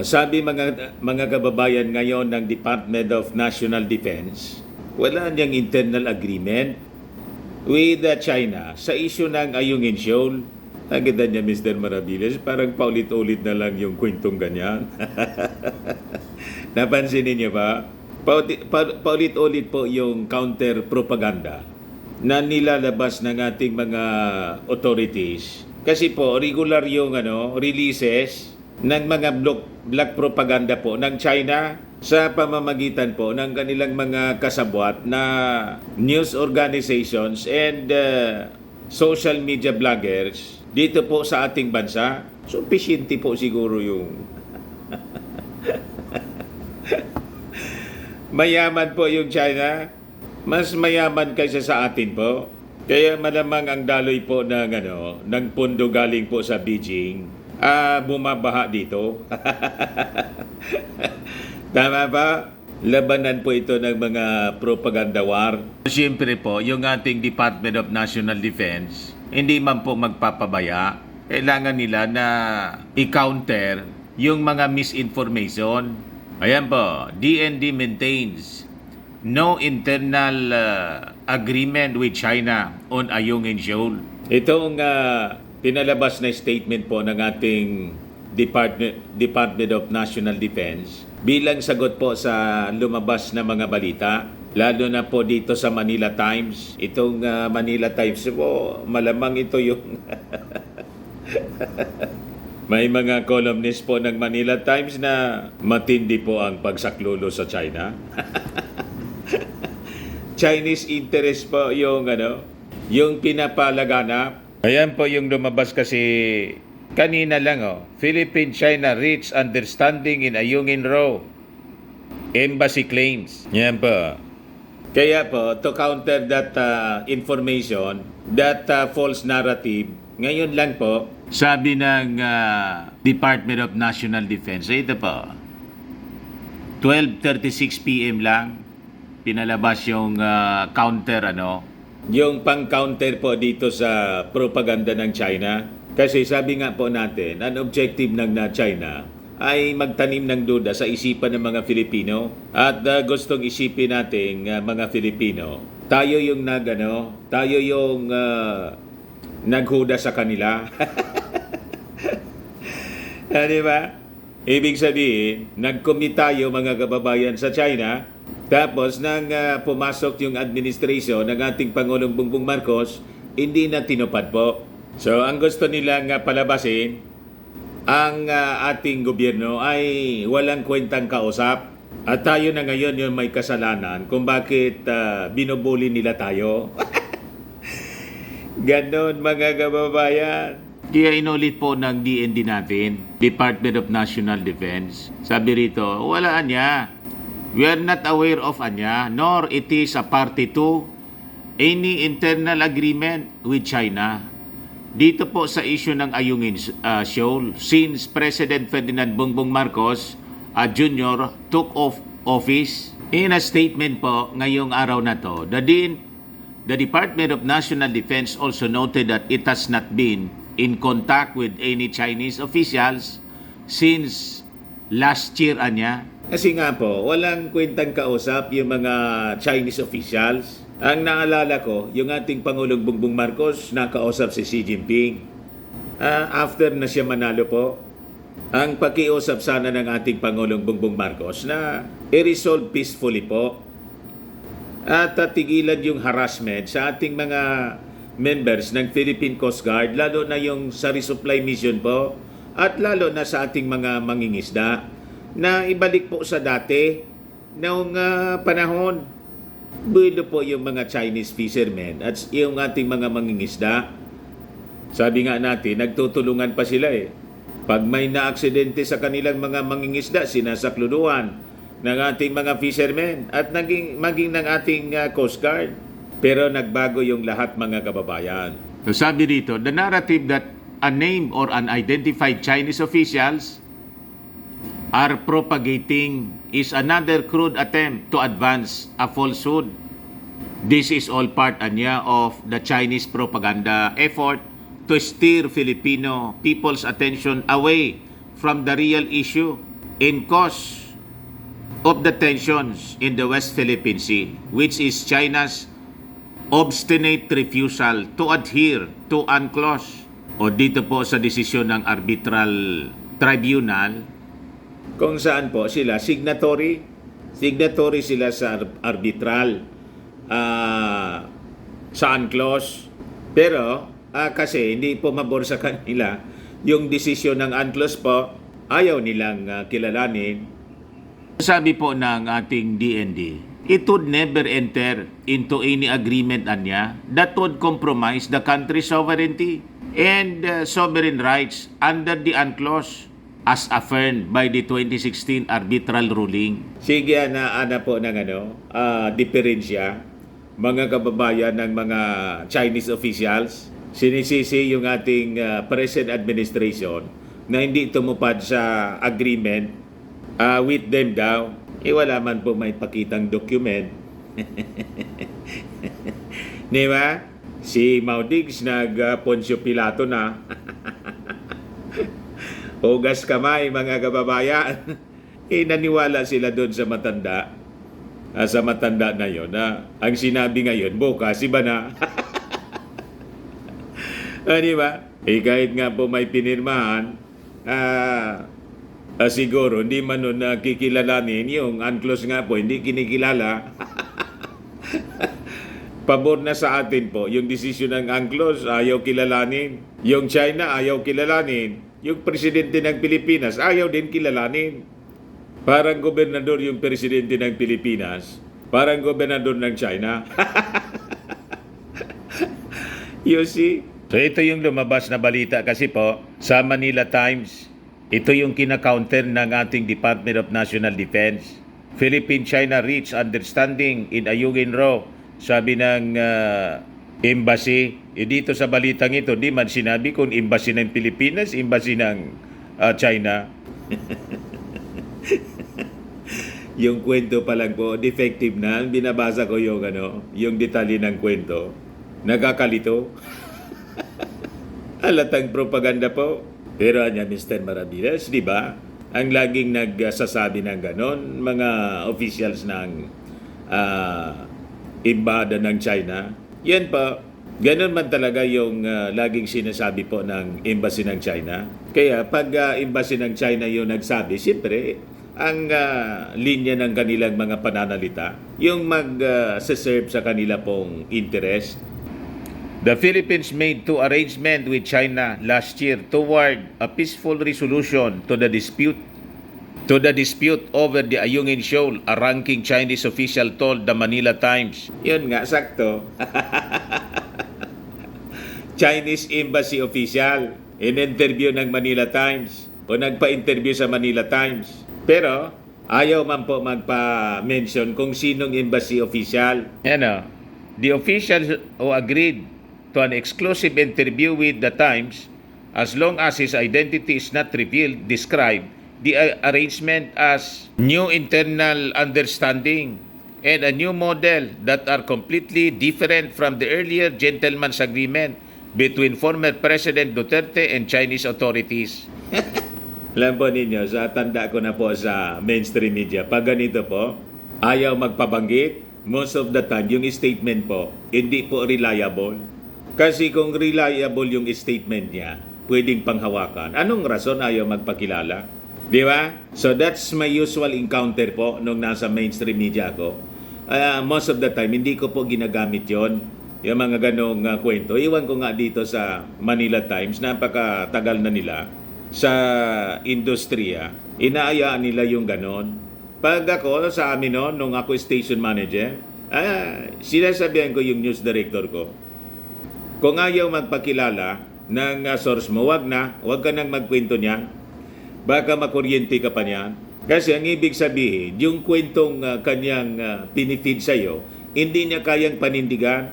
Sabi mga kababayan ngayon ng Department of National Defense, wala niyang internal agreement with China sa issue ng Ayungin Shoal. Nakita niya, Mr. Maravillas, parang paulit-ulit na lang yung kwentong ganyan. Napansin niyo ba? Paulit-ulit po yung counter-propaganda na nilalabas ng ating mga authorities. Kasi po, regular yung releases ng mga black propaganda po ng China sa pamamagitan po ng kanilang mga kasabwat na news organizations and social media bloggers dito po sa ating bansa. Sufficiente po siguro yung mayaman po yung China. Mas mayaman kaysa sa atin po. Kaya malamang ang daloy po ng pundo galing po sa Beijing bumabaha dito. Tama ba? Labanan po ito ng mga propaganda war. Siyempre po, yung ating Department of National Defense, hindi man po magpapabaya. Kailangan nila na i-counter yung mga misinformation. Ayan po, DND maintains no internal agreement with China on Ayungin Shoal. Itong pinalabas na statement po ng ating Department of National Defense bilang sagot po sa lumabas na mga balita, lalo na po dito sa Manila Times. Itong Manila Times po, malamang ito yung may mga columnist po ng Manila Times na matindi po ang pagsaklolo sa China. Chinese interest po yung yung pinapalaganap. Ayan po yung lumabas kasi kanina lang Philippine-China reach understanding in Ayungin Row. Embassy claims. Yan po. Kaya po, to counter that information, that false narrative, ngayon lang po, sabi ng Department of National Defense, ito po, 12:36 PM lang, pinalabas yung counter yung pang-counter po dito sa propaganda ng China. Kasi sabi nga po natin, ang objective ng China ay magtanim ng duda sa isipan ng mga Filipino at gustong isipin natin mga Filipino. Tayo yung naghuda sa kanila. Di ba? Ibig sabihin, nag-commit tayo mga kababayan sa China. Tapos nang pumasok yung administration ng ating Pangulong Bongbong Marcos, hindi na tinupad po. So ang gusto nilang palabasin, ang ating gobyerno ay walang kwentang kausap. At tayo na ngayon yung may kasalanan kung bakit binubuli nila tayo. Ganon mga kababayan. Kaya inulit po ng DND natin, Department of National Defense. Sabi rito, wala niya. We are not aware of anya, nor it is a party to any internal agreement with China. Dito po sa issue ng Ayungin Shoal, since President Ferdinand Bongbong Marcos Jr. took off office, in a statement po ngayong araw na to, the Department of National Defense also noted that it has not been in contact with any Chinese officials since last year anya. Kasi nga po, walang kwentang kausap yung mga Chinese officials. Ang naalala ko, yung ating Pangulong Bongbong Marcos, nakausap si Xi Jinping. After na siya manalo po, ang pakiusap sana ng ating Pangulong Bongbong Marcos na i-resolve peacefully po at tigilan yung harassment sa ating mga members ng Philippine Coast Guard, lalo na yung sa resupply mission po at lalo na sa ating mga mangingisda, na ibalik po sa dati noong panahon. Buwelo po yung mga Chinese fishermen at yung ating mga mangingisda. Sabi nga natin, nagtutulungan pa sila Pag may naaksidente sa kanilang mga mangingisda, sinasakluduan ng ating mga fishermen at maging ng ating Coast Guard. Pero nagbago yung lahat mga kababayan. So sabi dito, the narrative that unnamed or unidentified Chinese officials are propagating is another crude attempt to advance a falsehood. This is all part of the Chinese propaganda effort to steer Filipino people's attention away from the real issue. in cause of the tensions in the West Philippine Sea, which is China's obstinate refusal to adhere to UNCLOS o dito po sa desisyon ng arbitral tribunal kung saan po sila signatory sila sa arbitral sa UNCLOS. Pero kasi hindi po mabor sa kanila yung desisyon ng UNCLOS po, ayaw nilang kilalanin. Sabi po ng ating DND, it would never enter into any agreement anya that would compromise the country's sovereignty and sovereign rights under the UNCLOS as affirmed by the 2016 arbitral ruling. Sige ana po ng diferensya, mga kababayan ng mga Chinese officials, sinisisi yung ating present administration na hindi tumupad sa agreement with them daw. Wala man po may pakitang document. Di ba? Si Maudigs nag-Poncio Pilato na. Hugas kamay mga kababayan. Naniwala sila doon sa matanda. Sa matanda na yon na ang sinabi ngayon, bukas iba na. Di ba? Kahit nga po may pinirmahan, siguro hindi man nun kikilalanin yung UNCLOS nga po, hindi kinikilala. Pabor na sa atin po yung desisyon ng UNCLOS, ayaw kilalanin. Yung China, ayaw kilalanin. Yung presidente ng Pilipinas, ayaw din kilalanin. Parang gobernador yung presidente ng Pilipinas, parang gobernador ng China. You see? So ito yung lumabas na balita kasi po sa Manila Times. Ito yung kina-counter ng ating Department of National Defense. Philippine-China reach understanding in Ayungin Row, sabi ng embassy. Dito sa balitang ito, di man sinabi kung embassy ng Pilipinas, embassy ng China. Yung kwento pa lang po, defective na. Binabasa ko yung, yung detalye ng kwento. Nakakalito. Alatang propaganda po. Pero Mr. Maravillas, di ba? Ang laging nagsasabi ng ganon, mga officials ng embahada ng China. Yan po, ganon man talaga yung laging sinasabi po ng embassy ng China. Kaya pag embassy ng China yung nagsabi, siyempre, ang linya ng kanilang mga pananalita, yung mag-serve sa kanila pong interest. The Philippines made two arrangements with China last year toward a peaceful resolution to the dispute over the Ayungin Shoal, a ranking Chinese official told the Manila Times. Yun nga, sakto. Chinese embassy official in-interview ng Manila Times o nagpa-interview sa Manila Times. Pero ayaw man po magpa-mention kung sinong embassy official. The official who agreed to an exclusive interview with the Times, as long as his identity is not revealed, described the arrangement as new internal understanding and a new model that are completely different from the earlier gentleman's agreement between former President Duterte and Chinese authorities. Alam po ninyo, sa tanda ko na po sa mainstream media, pag ganito po, ayaw magpabanggit, most of the time, yung statement po, hindi po reliable. Kasi kung reliable yung statement niya, pwedeng panghawakan. Anong rason ayaw magpakilala? Di ba? So that's my usual encounter po nung nasa mainstream media ko. Most of the time, hindi ko po ginagamit yon, yung mga ganong kwento. Iwan ko nga dito sa Manila Times, napakatagal na nila sa industriya. Inaayaan nila yung ganon. Pag ako sa amin nung ako station manager, sinasabihan ko yung news director ko, kung ayaw magpakilala ng source mo, wag ka nang magkwento niyan. Baka makuryente ka pa niyan. Kasi ang ibig sabihin, yung kwentong kanyang pinifeed sa'yo, hindi niya kayang panindigan.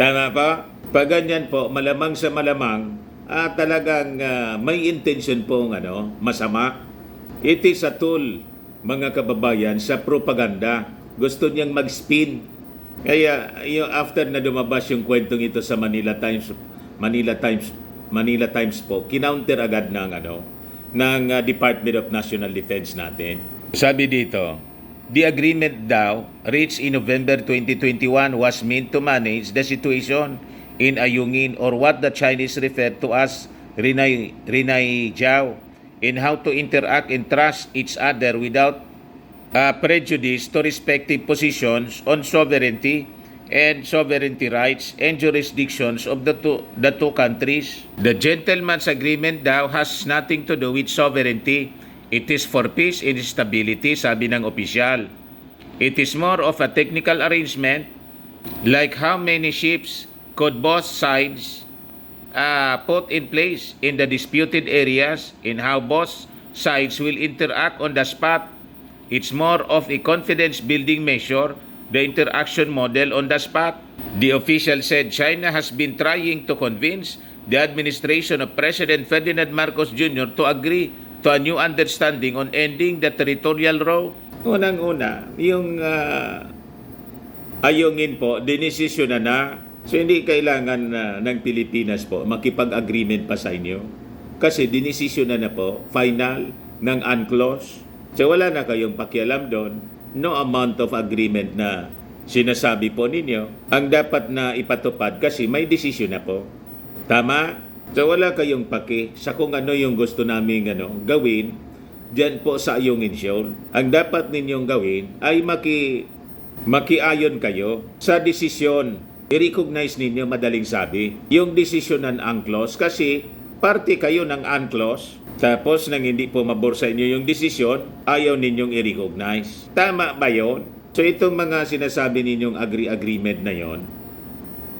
Tama pa? Pag ganyan po, malamang sa malamang, talagang may intention pong masama. It is a tool, mga kababayan, sa propaganda. Gusto niyang mag-spin. Kaya after na lumabas yung kwentong ito sa Manila Times po, kinounter agad ng ng Department of National Defense natin. Sabi dito, the agreement daw reached in November 2021 was meant to manage the situation in Ayungin, or what the Chinese refer to as Rinai Jiao, in how to interact and trust each other without prejudice to respective positions on sovereignty and sovereignty rights and jurisdictions of the two countries. The gentleman's agreement daw has nothing to do with sovereignty. It is for peace and stability, sabi ng opisyal. It is more of a technical arrangement, like how many ships could both sides put in place in the disputed areas and how both sides will interact on the spot. It's more of a confidence-building measure, the interaction model on the spot. The official said China has been trying to convince the administration of President Ferdinand Marcos Jr. to agree to a new understanding on ending the territorial row. Unang-una, yung Ayungin po, dinesisyon na. So hindi kailangan ng Pilipinas po makipag-agreement pa sa inyo. Kasi dinesisyon na po, final ng UNCLOS. So wala na kayong pakialam doon. No amount of agreement na sinasabi po ninyo ang dapat na ipatupad kasi may desisyon na po. Tama? So wala kayong paki sa kung ano yung gusto namin gawin diyan po sa Ayungin Shoal. Ang dapat ninyong gawin ay makiayon kayo sa desisyon. I-recognize ninyo, madaling sabi, yung desisyon ng UNCLOS kasi parte kayo ng UNCLOS. Tapos nang hindi po mabor sa inyo yung desisyon, ayaw ninyong i-recognize. Tama ba yun? So itong mga sinasabi ninyong agreement na yon,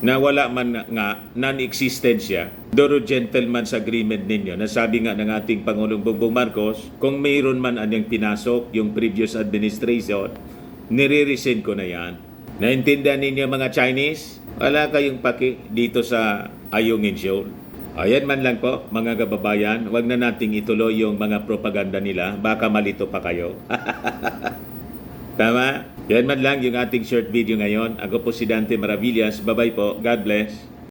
na wala man nga, non-existent siya, Doro Gentleman's Agreement ninyo, na sabi nga ng ating Pangulong Bongbong Marcos, kung mayroon man anyang pinasok yung previous administration, nire-rescind ko na yan. Naintindihan ninyo mga Chinese? Wala kayong paki dito sa Ayungin Shoal. Ayan man lang po, mga kababayan, wag na nating ituloy yung mga propaganda nila, baka malito pa kayo. Tama? Yan man lang yung ating short video ngayon. Ako po si Dante Maravillas. Bye-bye po. God bless.